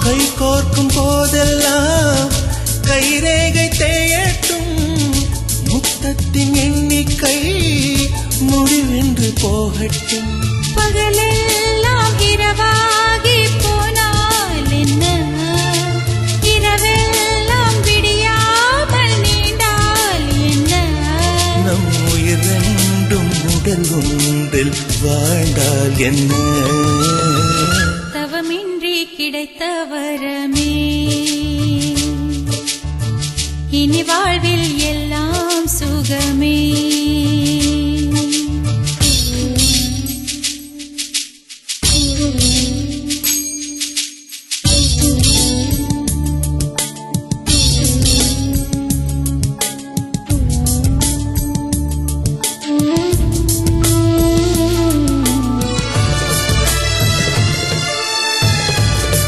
கை கோர்க்கும் போதெல்லாம் கைரேகை தேயட்டும், முத்தத்தின் எண்ணிக்கை முடிவென்று போகட்டும். பகலெல்லாம் இரவாகி போனால் என்ன, இரவெல்லாம் விடியாமல் நீண்டால் என்ன, நம் உயிர் ரெண்டும் உடல் ஒன்றில் வாழ்ந்தால் என்ன, தவமின்றி கிடைத்த வரமே இனி வாழ்வில் எல்லாம் சுகமே.